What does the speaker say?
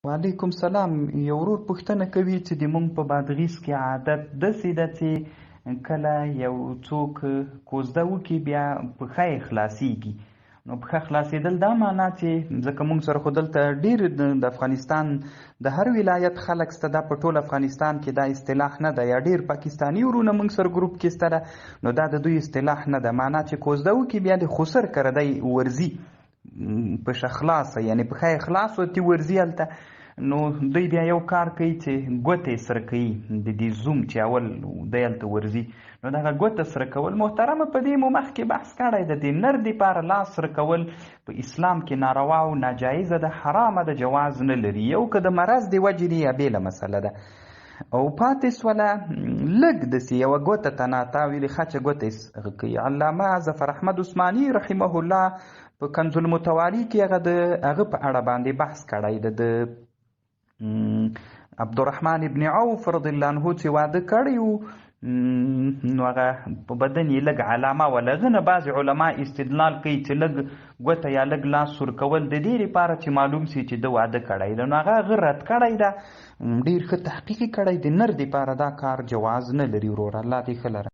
وعلیکم سلام. یو ورور پوښتنه کوي چې د مونږ په بادغیس کې عادت داسې ده چې کله یو څوک کوزده وکړي بیا پښه یې خلاصیږي. نو پښه خلاصېدل دا معنا چې ځکه مونږ سره خو دلته ډېر د افغانستان د هر ولایت خلک شته، دا په ټول افغانستان کې دا اصطلاح نه ده، یا ډېر پاکستاني ورونه مونږ سره ګروپ کې شته ده، نو دا د دوی اصطلاح نه ده. معنا چې کوزده وکړي بیا د خسر کره دی ورځي پښه خلاصه، یعنی پښه یې خلاص وتي ورځي هلته. نو دوی بیا یو کار کوي چې ګوته یې سره کوي، د دې زوم چې اول دی هلته ورځي، نو دغه ګوته سره کول محترمه په دې مو مخکې بحث کړی ده، د نر دپاره لاس سره کول په اسلام کې ناروا او ناجایزه ده، حرامه ده، جواز نه لري. یو که د مرض د وجې نه یا بېله مسله ده. او پاتې سوله لږ داسې یوه ګوته ته تا ویلې ښه چې ګوته یې کوي. علامه ظفر احمد عثماني رحمه الله په کنز المتوالي کې هغه په اړه باندې بحث کړی ده، د عبدالرحمن ابن عوف رضی الله عنه چې واده کړی و، نو هغه په بدن یې لږ علامه وه. له هغه نه بعضې علما استدلال کوي چې لږ ګوته یا لږ لاس سور کول د دې لپاره چې معلوم سي چې ده واده کړی ده. نو هغه رد کړی ده، ډېر ښه تحقیق یې کړی، د نر دپاره دا کار جواز نه لري. ورور الله دې ښه لره.